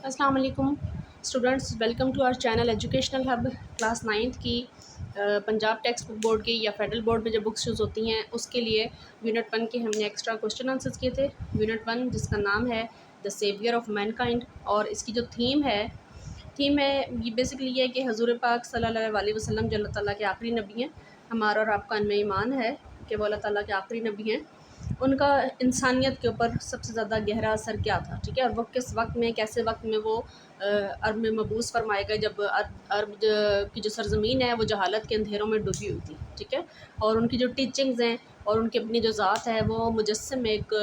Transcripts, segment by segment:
السلام علیکم students, welcome to our channel educational hub class 9th کی پنجاب ٹیکسٹ بک بورڈ کی یا فیڈرل بورڈ میں جو بکس یوز ہوتی ہیں اس کے لیے یونٹ 1 کے ہم نے ایکسٹرا کوشچن آنسرز کیے تھے. یونٹ 1 جس کا نام ہے دا سیویئر آف مین کائنڈ، اور اس کی جو تھیم ہے یہ بیسکلی یہ ہے کہ حضور پاک صلی اللہ علیہ وسلم جو اللہ تعالیٰ کے آخری نبی ہیں. ہمارا اور آپ کا ان میں ایمان ہے کہ وہ اللہ تعالیٰ کے آخری نبی ہیں. ان کا انسانیت کے اوپر سب سے زیادہ گہرا اثر کیا تھا، ٹھیک ہے، اور وہ کس وقت میں کیسے وقت میں وہ عرب میں مبعوث فرمائے گئے جب عرب کی جو سرزمین ہے وہ جہالت کے اندھیروں میں ڈوبی ہوئی تھی، ٹھیک ہے. اور ان کی جو ٹیچنگز ہیں اور ان کی اپنی جو ذات ہے وہ مجسم ایک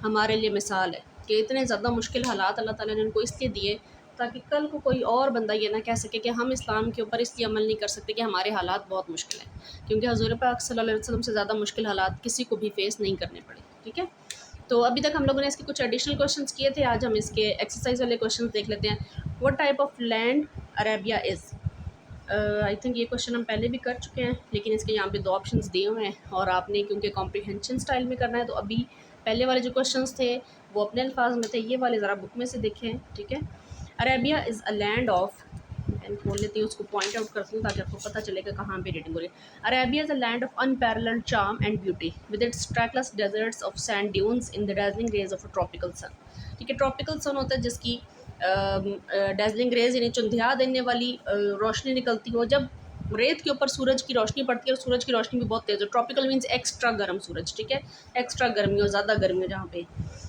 ہمارے لیے مثال ہے کہ اتنے زیادہ مشکل حالات اللہ تعالیٰ نے ان کو اس لیے دیے تاکہ کل کو کوئی اور بندہ یہ نہ کہہ سکے کہ ہم اسلام کے اوپر اس لیے عمل نہیں کر سکتے کہ ہمارے حالات بہت مشکل ہیں، کیونکہ حضور پاک صلی اللہ علیہ وسلم سے زیادہ مشکل حالات کسی کو بھی فیس نہیں کرنے پڑے، ٹھیک ہے. تو ابھی تک ہم لوگوں نے اس کے کچھ ایڈیشنل کوشچنس کیے تھے. آج ہم اس کے ایکسرسائز والے کوشچنس دیکھ لیتے ہیں. What type of land Arabia is? I think یہ کوشچن ہم پہلے بھی کر چکے ہیں، لیکن اس کے یہاں پہ 2 آپشنس دیے ہوئے ہیں اور آپ نے کیونکہ کمپریہنشن اسٹائل میں کرنا ہے تو ابھی پہلے والے جو کوشچنس تھے وہ اپنے الفاظ میں تھے، یہ والے ذرا بک میں سے دیکھیں، ٹھیک ہے. Arabia is a land of, کھول لیتی ہوں اس کو پوائنٹ آؤٹ کرتی ہوں تاکہ آپ کو پتہ چلے گا کہاں پہ ریڈنگ ہو رہی ہے. Arabia is a land of unparalleled charm and beauty with its trackless deserts of sand dunes in the dazzling rays of a tropical sun. ٹھیک ہے، ٹراپیکل سن ہوتا ہے جس کی ڈیزلنگ ریز یعنی چندھیا دینے والی روشنی نکلتی ہو جب ریت کے اوپر سورج کی روشنی پڑتی ہے، اور سورج کی روشنی بھی بہت تیز ہو. ٹراپیکل مینس ایکسٹرا گرم سورج، ٹھیک ہے، ایکسٹرا گرمی ہو، زیادہ گرمی ہو جہاں پہ.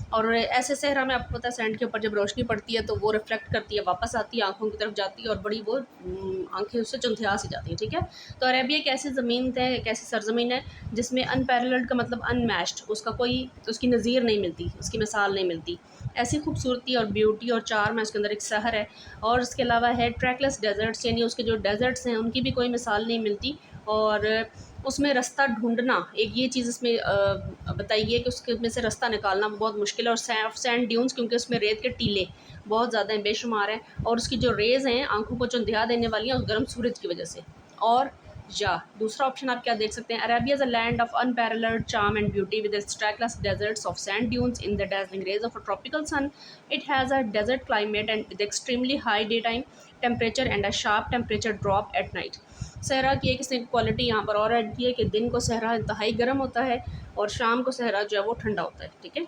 اور ایسے صحرا میں آپ کو پتہ ہے سینڈ کے اوپر جب روشنی پڑتی ہے تو وہ ریفلیکٹ کرتی ہے، واپس آتی ہے، آنکھوں کی طرف جاتی ہے اور بڑی وہ آنکھیں اس سے چندھیا سی جاتی ہیں، ٹھیک ہے. تو عربیہ ایک ایسی زمین ہے، ایک ایسی سرزمین ہے جس میں ان پیرللڈ کا مطلب ان میچڈ، اس کی نظیر نہیں ملتی، اس کی مثال نہیں ملتی. ایسی خوبصورتی اور بیوٹی اور چارم ہے اس کے اندر، ایک سحر ہے. اور اس کے علاوہ ہے ٹریکلیس ڈیزرٹس، یعنی اس کے جو ڈیزرٹس ہیں ان کی بھی کوئی مثال نہیں ملتی. اور اس میں رستہ ڈھونڈنا ایک یہ چیز اس میں بتائیے کہ اس کے میں سے رستہ نکالنا بہت مشکل ہے. اور سینڈ ڈیونز کیونکہ اس میں ریت کے ٹیلے بہت زیادہ ہیں، بے شمار ہیں، اور اس کی جو ریز ہیں آنکھوں کو چندھیا دینے والی ہیں اس گرم سورج کی وجہ سے. اور یا دوسرا آپشن آپ کیا دیکھ سکتے ہیں، Arabia is a land of unparalleled charm and beauty with its trackless deserts of sand dunes in the dazzling rays of a tropical sun. It has a desert climate and with extremely high daytime temperature and a sharp temperature drop at night. صحرا کی ایک اس نے quality یہاں پر اور add کی ہے کہ دن کو صحرا انتہائی گرم ہوتا ہے اور شام کو صحرا جو ہے وہ ٹھنڈا ہوتا ہے، ٹھیک ہے.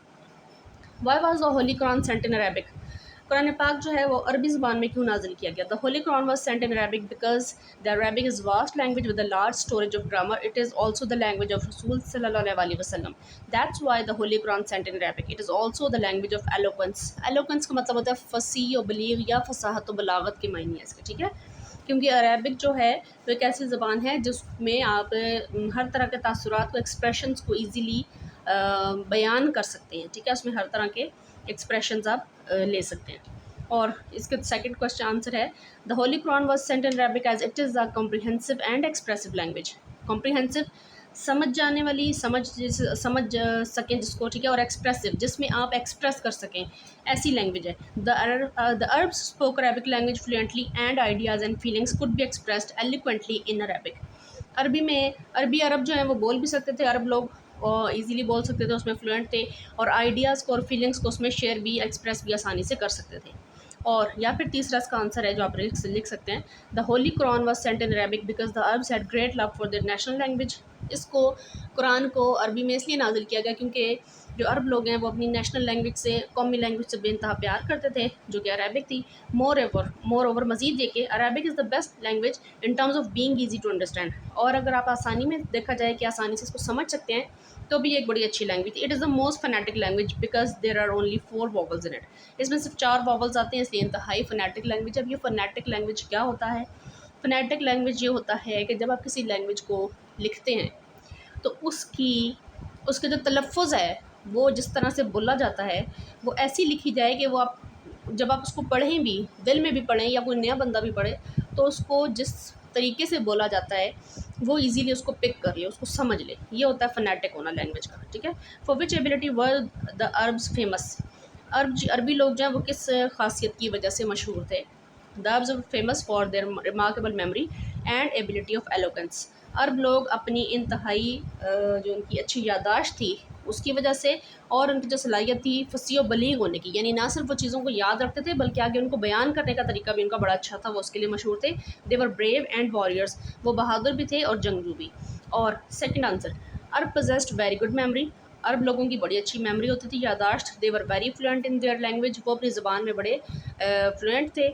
Why was the Holy Quran sent in Arabic? قرآن پاک جو ہے وہ عربی زبان میں کیوں نازل کیا گیا؟ The Holy Quran was sent in Arabic because the Arabic is vast language with a large storage of grammar. It is also the language of Rasul sallallahu alaihi wasallam. That's why the Holy Quran sent in Arabic. It is also the language of eloquence. Eloquence کا مطلب ہوتا ہے فصیح و بلیغ یا فصاحت و بلاغت کے معنی ہے اس کے، ٹھیک ہے. کیونکہ عربک جو ہے وہ ایک ایسی زبان ہے جس میں آپ ہر طرح کے تاثرات کو، ایکسپریشنز کو ایزیلی بیان کر سکتے ہیں، ٹھیک ہے. اس میں ہر طرح کے ایکسپریشنز آپ لے سکتے ہیں. اور اس کے سیکنڈ کوشچن آنسر ہے the holy Quran was sent in Arabic as it is a comprehensive and expressive language. Comprehensive سمجھ جانے والی، سمجھ سکیں جس کو، ٹھیک ہے، اور ایکسپریسو جس میں آپ ایکسپریس کر سکیں، ایسی لینگویج ہے. دا عربs spoke Arabic language fluently and ideas and feelings could be expressed eloquently in Arabic. عربی عرب جو ہیں وہ بول بھی سکتے تھے، عرب لوگ ایزیلی بول سکتے تھے، اس میں فلوئنٹ تھے، اور آئیڈیاز کو اور فیلنگس کو اس میں شیئر بھی، ایکسپریس بھی آسانی سے کر سکتے تھے. اور یا پھر تیسرا اس کا آنسر ہے جو آپ لکھ سکتے ہیں، the holy Quran was sent in Arabic because the Arabs had great love for their national language. اس کو قرآن کو عربی میں اس لیے نازل کیا گیا کیونکہ جو عرب لوگ ہیں وہ اپنی نیشنل لینگویج سے، قومی لینگویج سے بے انتہا پیار کرتے تھے جو کہ عربک تھی. مور اوور مزید یہ کہ Arabic is the best language in terms of being easy to understand. اور اگر آپ آسانی میں دیکھا جائے کہ آسانی سے اس کو سمجھ سکتے ہیں تو بھی ایک بڑی اچھی لینگویج تھی. It is the most phonetic language because there are only 4 vowels in it. اس میں صرف 4 واولز آتے ہیں، اس لیے انتہائی فنیٹک لینگویج. اب یہ فنیٹک لینگویج کیا ہوتا ہے؟ فنیٹک لینگویج یہ ہوتا ہے کہ جب آپ کسی لینگویج کو لکھتے ہیں تو اس کے جو تلفظ ہے وہ جس طرح سے بولا جاتا ہے وہ ایسی لکھی جائے کہ وہ آپ جب آپ اس کو پڑھیں بھی، دل میں بھی پڑھیں یا کوئی نیا بندہ بھی پڑھے تو اس کو جس طریقے سے بولا جاتا ہے وہ ایزیلی اس کو پک کر لے، اس کو سمجھ لے. یہ ہوتا ہے فنیٹک ہونا لینگویج کا، ٹھیک ہے. For which ability were the Arabs famous? عربی لوگ جو ہیں وہ کس خاصیت کی وجہ سے مشہور تھے؟ The Arabs famous for their remarkable memory and ability of eloquence. عرب لوگ اپنی انتہائی جو ان کی اچھی یادداشت تھی اس کی وجہ سے، اور ان کی جو صلاحیت تھی فصیح و بلیغ ہونے کی، یعنی نہ صرف وہ چیزوں کو یاد رکھتے تھے بلکہ آگے ان کو بیان کرنے کا طریقہ بھی ان کا بڑا اچھا تھا، وہ اس کے لیے مشہور تھے. They were brave and warriors, وہ بہادر بھی تھے اور جنگجو بھی. اور سیکنڈ آنسر، عرب پوزیسڈ ویری گڈ میموری، عرب لوگوں کی بڑی اچھی میموری ہوتی تھی، یادداشت. They were very fluent in their language, وہ اپنی زبان میں بڑے فلوئنٹ تھے،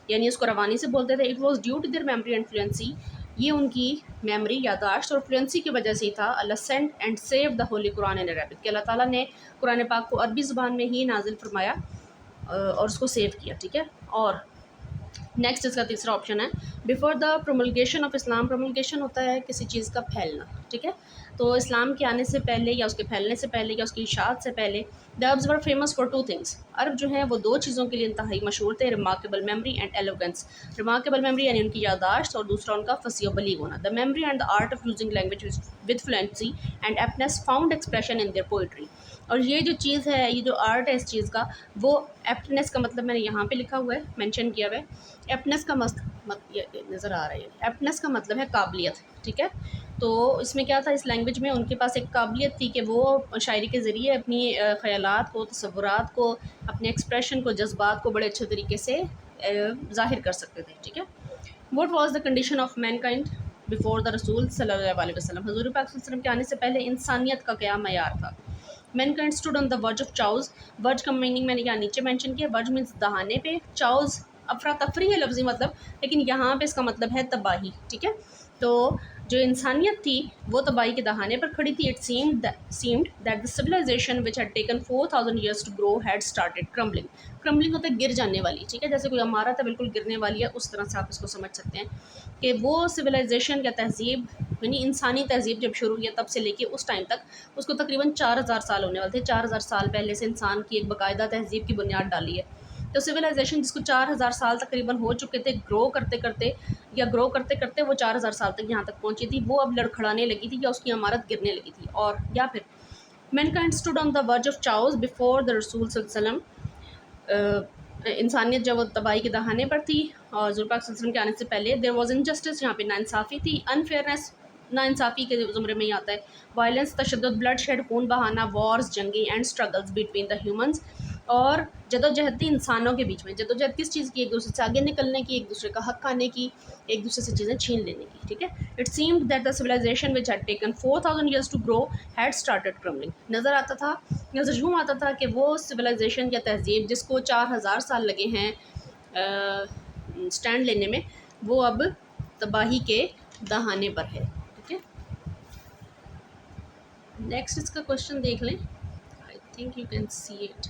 یعنی اس کو روانی سے بولتے تھے. It was due to their memory and fluency, یہ ان کی میموری، یادداشت اور فلوئنسی کی وجہ سے ہی تھا. Allah sent and save the holy Quran in Arabic, کہ اللہ تعالیٰ نے قرآن پاک کو عربی زبان میں ہی نازل فرمایا اور اس کو سیو کیا. ٹھیک ہے. اور نیکسٹ اس کا تیسرا آپشن ہے بیفور دا پروملگیشن آف اسلام. پروملگیشن ہوتا ہے کسی چیز کا پھیلنا. ٹھیک ہے. تو اسلام کے آنے سے پہلے یا اس کے پھیلنے سے پہلے یا اس کی اشاعت سے پہلے the Arabs were famous for two things, عرب جو ہیں وہ دو چیزوں کے لیے انتہائی مشہور تھے، remarkable memory and eloquence. Remarkable memory یعنی ان کی یادداشت، اور دوسرا ان کا فصیح و بلیغ ہونا. The memory and the art of using language with fluency and aptness found expression in their poetry. اور یہ جو چیز ہے، یہ جو آرٹ ہے اس چیز کا، وہ ایپٹنس کا مطلب میں نے یہاں پہ لکھا ہوا ہے، مینشن کیا ہوا ہے. ایپٹنس کا نظر آ رہا ہے، ایپٹنس کا مطلب ہے قابلیت. ٹھیک ہے. تو اس میں کیا تھا، اس لینگویج میں ان کے پاس ایک قابلیت تھی کہ وہ شاعری کے ذریعے اپنی خیالات کو، تصورات کو، اپنے ایکسپریشن کو، جذبات کو بڑے اچھے طریقے سے ظاہر کر سکتے تھے. ٹھیک ہے. What was the condition of mankind before the رسول صلی اللہ علیہ وسلم. حضور پاک صلی اللہ علیہ وسلم کے آنے سے پہلے انسانیت کا کیا معیار تھا. Mankind stood on the verge of chaos. Verge کا میننگ میں نے یہاں نیچے مینشن کیا. ورج مینس دہانے پہ، چاؤز افراتفری ہے لفظی مطلب، لیکن یہاں پہ اس کا مطلب ہے تباہی. ٹھیک ہے. تو جو انسانیت تھی وہ تباہی کے دہانے پر کھڑی تھی. It seemed that the civilization which had taken 4000 years to grow had started crumbling. crumbling ہوتا ہے گر جانے والی. ٹھیک ہے. جیسے کوئی عمارت ہے بالکل گرنے والی ہے، اس طرح سے آپ اس کو سمجھ سکتے ہیں کہ وہ civilization یا تہذیب، یعنی انسانی تہذیب جب شروع ہوئی ہے تب سے لے کے اس ٹائم تک، اس کو تقریباً 4000 سال ہونے والے تھے. 4000 سال پہلے سے انسان کی ایک باقاعدہ تہذیب کی بنیاد ڈالی ہے. تو سویلائزیشن جس کو 4000 سال تقریباً ہو چکے تھے، گرو کرتے کرتے وہ 4000 سال تک یہاں تک پہنچی تھی، وہ اب لڑکھڑانے لگی تھی یا اس کی عمارت گرنے لگی تھی. اور یا پھر mankind stood on the verge of chaos before the رسول صلی اللہ علیہ وسلم. انسانیت جب وہ تباہی کے دہانے پر تھی اور حضور پاک صلی اللہ علیہ وسلم کے آنے سے پہلے، دیر واز انجسٹس، یہاں پہ ناانصافی تھی. انفیئرنیس ناانصافی کے زمرے میں ہی آتا ہے. وائلنس تشدد، بلڈ شیڈ خون بہانا، وارز جنگیں، and struggles between the humans. اور جدوجہد تھی انسانوں کے بیچ میں. جدوجہد کس چیز کی؟ ایک دوسرے سے آگے نکلنے کی، ایک دوسرے کا حق کھانے کی، ایک دوسرے سے چیزیں چھین لینے کی. ٹھیک ہے. It seemed that the civilization which had taken 4000 years to grow had started crumbling. نظر یوں آتا تھا کہ وہ civilization یا تہذیب جس کو 4000 سال لگے ہیں اسٹینڈ لینے میں، وہ اب تباہی کے دہانے پر ہے. ٹھیک ہے. نیکسٹ اس کا کوشچن دیکھ لیں. I think you can see it.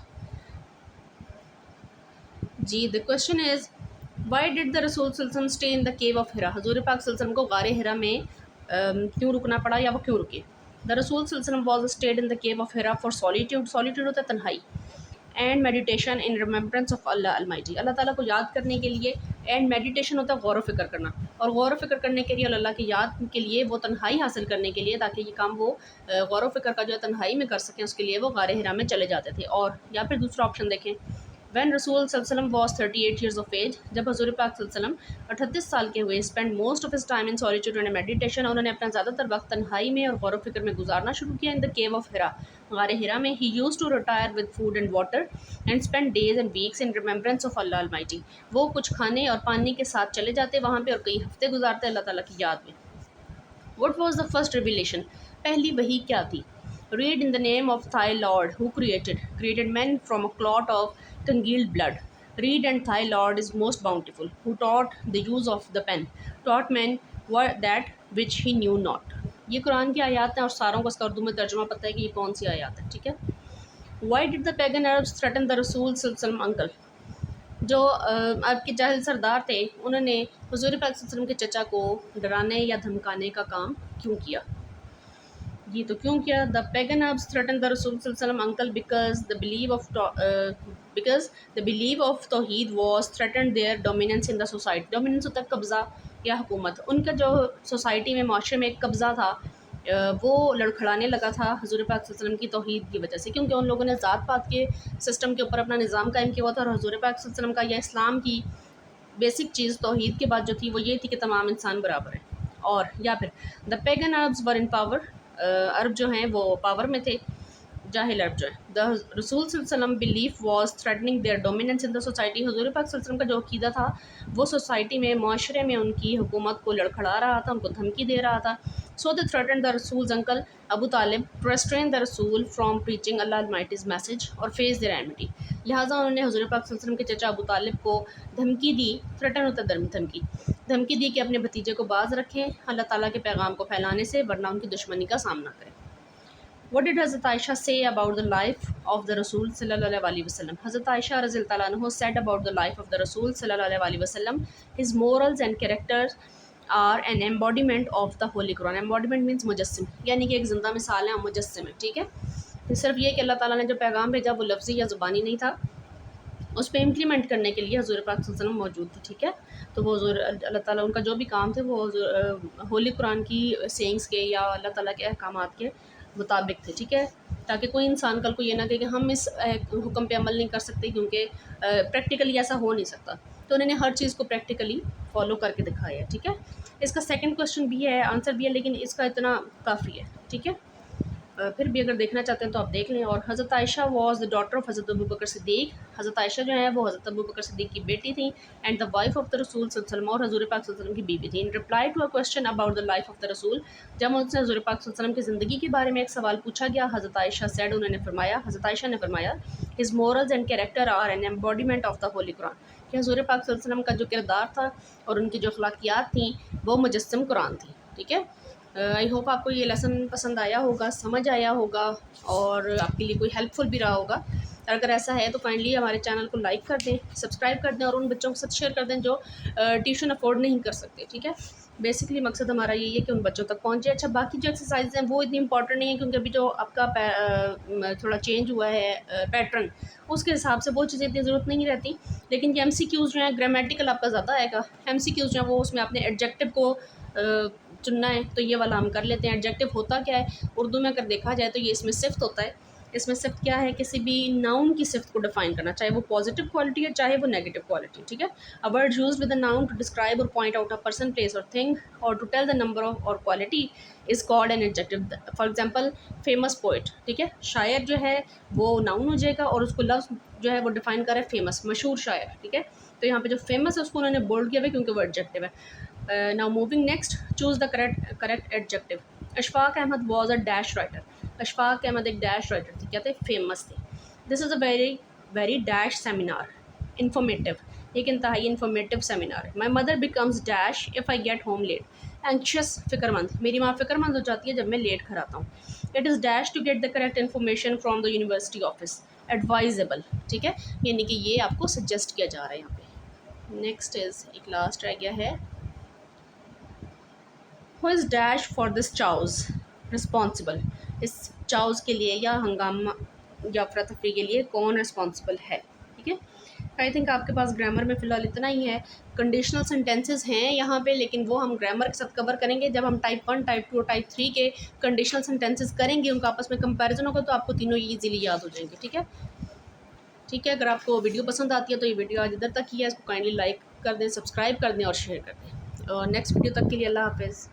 جی the question is why did the رسول صلی اللہ علیہ وسلم stay in the cave of ہرا. حضور پاک صلی اللہ علیہ وسلم کو غار ہرا میں کیوں رکنا پڑا یا وہ کیوں رکے. دا رسول صلی اللہ علیہ وسلم was stayed in the cave of Hira for solitude. Solitude ہوتا ہے تنہائی. And meditation in remembrance of Allah almighty, Allah تعالیٰ کو یاد کرنے کے لیے. اینڈ میڈیٹیشن ہوتا ہے غور و فکر کرنا، اور غور و فکر کرنے کے لیے اللہ کی یاد کے لیے، وہ تنہائی حاصل کرنے کے لیے، تاکہ یہ کام وہ غور و فکر کا جو ہے تنہائی میں کر سکیں، اس کے لیے وہ غار ہرا میں چلے جاتے تھے. اور یا پھر دوسرا آپشن دیکھیں، وین رسول صلی اللہ علیہ وسلم واز 38 years of age. جب حضور پاک صلی اللہ علیہ وسلم 38 سال کے ہوئے. Spend most of his time in solitude and meditation. انہوں نے اپنا زیادہ تر وقت تنہائی میں اور غور و فکر میں گزارنا شروع کیا. ان دا کیو آف ہرا، غار ہرا میں. He use to retire with food and water and spend days and weeks in remembrance of Allah almighty. وہ کچھ کھانے اور پانی کے ساتھ چلے جاتے وہاں پہ اور کئی ہفتے گزارتے اللہ تعالیٰ کی یاد میں. What was the first revelation. پہلی وحی کیا تھی. Read in the name of thy Lord who created men from a clot of congealed blood. Read and thy Lord is most bountiful, who taught the use of the pen, taught men that which he knew not. یہ قرآن کی آیات ہیں اور ساروں کو اس کا اردو میں ترجمہ پتہ ہے کہ یہ کون سی آیات ہیں. ٹھیک ہے. Why did the pagan Arabs threaten the Rasul صلی اللہ علیہ وسلم uncle. جو آپ کے جاہل سردار تھے انہوں نے حضور پاک صلی اللہ علیہ وسلم کے چچا کو ڈرانے یا دھمکانے کا کام کیوں کیا. یہ تو کیوں کیا. دا pagan Arabs threatened the Rasul صلی اللہ علیہ وسلم uncle because the belief of توحید was threatened their dominance in the society. dominance ہوتا ہے قبضہ یا حکومت. ان کا جو سوسائٹی میں، معاشرے میں ایک قبضہ تھا، وہ لڑکھڑانے لگا تھا حضور پاک صلی اللہ علیہ وسلم کی توحید کی وجہ سے، کیونکہ ان لوگوں نے ذات پات کے سسٹم کے اوپر اپنا نظام قائم کیا ہوا تھا. اور حضور پاک صلی اللہ علیہ وسلم کا یا اسلام کی بیسک چیز توحید کے بعد جو تھی وہ یہ تھی کہ تمام انسان برابر ہیں. اور یا پھر the pagan Arabs were in power. عرب جو ہیں وہ پاور میں تھے. جاہل عرب جو ہے. دا رسول صلی اللہ علیہ وسلم belief was threatening their dominance in the society. حضور پاک صلی اللہ علیہ وسلم کا جو عقیدہ تھا وہ سوسائٹی میں, معاشرے میں ان کی حکومت کو لڑکھڑا رہا تھا, ان کو دھمکی دے رہا تھا. سو دے تھریٹن دا رسولز انکل ابو طالب ٹو ریسٹرین دا رسول فرام پریچنگ اللہ المائٹیز میسج اور فیس دیئر اینمٹی. لہٰذا انہوں نے حضور پاک صلی اللہ علیہ وسلم کے چچا ابو طالب کو دھمکی دی. تھریٹن ہوتا ہے دھمکی دی کہ اپنے بھتیجے کو باز رکھیں اللہ تعالیٰ کے پیغام کو پھیلانے سے, ورنہ ان کی دشمنی کا سامنا کریں. What did Hazrat Aisha say about the life of the Rasul sallallahu alaihi wasallam? Hazrat Aisha رضی اللہ تعالیٰ عنہ said about the life of the Rasul sallallahu alaihi wasallam, his morals and characters are an embodiment of the Holy Quran. Embodiment means مجسم, یعنی کہ ایک زندہ مثال ہے, مجسم ہے. ٹھیک ہے, صرف یہ کہ اللہ تعالیٰ نے جو پیغام بھیجا وہ لفظی یا زبانی نہیں تھا, اس پہ امپلیمنٹ کرنے کے لیے حضور پاک صلی اللہ علیہ وسلم موجود تھے. ٹھیک ہے, تو وہ حضور اللہ تعالیٰ ان کا جو بھی کام تھے وہ ہولی قرآن کی سینگس کے یا اللہ تعالیٰ کے احکامات کے مطابق تھے. ٹھیک ہے, تاکہ کوئی انسان کل کو یہ نہ کہے کہ ہم اس حکم پہ عمل نہیں کر سکتے کیونکہ پریکٹیکلی ایسا ہو نہیں سکتا. تو انہوں نے ہر چیز کو پریکٹیکلی فالو کر کے دکھایا ہے. ٹھیک ہے, اس کا سیکنڈ کویشچن بھی ہے, آنسر بھی ہے, لیکن اس کا اتنا کافی ہے. ٹھیک ہے, پھر بھی اگر دیکھنا چاہتے ہیں تو آپ دیکھ لیں. اور حضرت عائشہ واز دا ڈاٹر آف حضرت ابوبکر صدیق. حضرت عائشہ جو ہے وہ حضرت ابوبکر صدیق کی بیٹی تھیں, and the wife of the رسول صلی اللہ علیہ وسلم, اور حضور پاک صلی اللہ علیہ وسلم کی بیوی تھیں. In reply to a question about the life of the رسول, جب ان سے حضور پاک صلی اللہ علیہ وسلم کی زندگی کے بارے میں ایک سوال پوچھا گیا, حضرت عائشہ سیڈ, انہوں نے فرمایا, حضرت عائشہ نے فرمایا, his morals and character are an embodiment of the holy Quran, کہ حضور پاک صلی اللہ علیہ وسلم کا جو کردار تھا اور ان کی جو اخلاقیات تھیں وہ مجسم قرآن تھی. ٹھیک ہے, آئی ہوپ آپ کو یہ لیسن پسند آیا ہوگا, سمجھ آیا ہوگا اور آپ کے لیے کوئی ہیلپ فل بھی رہا ہوگا. اگر ایسا ہے تو کائنڈلی ہمارے چینل کو لائک کر دیں, سبسکرائب کر دیں, اور ان بچوں کے ساتھ شیئر کر دیں جو ٹیوشن افورڈ نہیں کر سکتے. ٹھیک ہے, بیسکلی مقصد ہمارا یہی ہے کہ ان بچوں تک پہنچے. اچھا, باقی جو ایکسرسائز ہیں وہ اتنی امپورٹنٹ نہیں ہیں, کیونکہ ابھی جو آپ کا تھوڑا چینج ہوا ہے پیٹرن, اس کے حساب سے وہ چیزیں اتنی ضرورت نہیں رہتی. لیکن یہ MCQs جو ہیں گرامیٹیکل آپ کا زیادہ آئے گا. MCQs جو ہیں وہ اس میں آپ نے ایڈجیکٹو کو چننا ہے, تو یہ والا ہم کر لیتے ہیں. ایڈجیکٹو ہوتا کیا ہے اردو میں, اگر دیکھا جائے تو یہ اس میں صفت ہوتا ہے. اس میں صفت کیا ہے, کسی بھی ناؤن کی صفت کو ڈیفائن کرنا, چاہے وہ پازیٹیو کوالٹی ہے چاہے وہ نیگیٹو کوالٹی. ٹھیک ہے, a word used with a noun to describe or point out a person, place or thing, or to tell the number of or quality is called an adjective. For example, famous poet. ٹھیک ہے, شاعر جو ہے وہ noun ہو جائے گا, اور اس کو لفظ جو ہے وہ ڈیفائن کر رہا ہے فیمس, مشہور شاعر. ٹھیک ہے, تو یہاں پہ جو فیمس ہے اس کو انہوں نے بولڈ کیا ہوا ہے کیونکہ وہ ایڈجیکٹو ہے. Now moving next, choose the correct adjective. Ashfaq Ahmad was a dash writer. Ashfaq Ahmad ایک ڈیش رائٹر تھی, کیا تھے, فیمس تھی. This is a very dash seminar, informative, ایک انتہائی انفارمیٹیو سیمینار ہے. My mother becomes dash if I get home late. Anxious, فکر مند, میری ماں فکر مند ہو جاتی ہے جب میں لیٹ گھر آتا ہوں. It is dash to get the correct information from the university office. Advisable. ٹھیک ہے, یعنی کہ یہ آپ کو سجیسٹ کیا جا رہا ہے یہاں پہ. نیکسٹ از, ایک لاسٹ رہ گیا ہے, who is dash for this chaos responsible. اس چاؤز کے لیے یا ہنگامہ یا افراتفری کے لیے کون رسپانسبل ہے. ٹھیک ہے, آئی تھنک آپ کے پاس گرامر میں فی الحال اتنا ہی ہے. کنڈیشنل سینٹینسز ہیں یہاں پہ, لیکن وہ ہم گرامر کے ساتھ کور کریں گے جب ہم ٹائپ 1, ٹائپ 2 اور ٹائپ 3 کے کنڈیشنل سینٹینسز کریں گے. ان کا آپس میں کمپیریزن ہوگا تو آپ کو تینوں ایزیلی یاد ہو جائیں گے. ٹھیک ہے, ٹھیک ہے, اگر آپ کو ویڈیو پسند آتی ہے تو یہ ویڈیو آج ادھر تک ہی ہے, اس کو کائنڈلی لائک کر دیں, سبسکرائب کر دیں اور شیئر کر دیں. اور نیکسٹ ویڈیو تک کے لیے اللہ حافظ.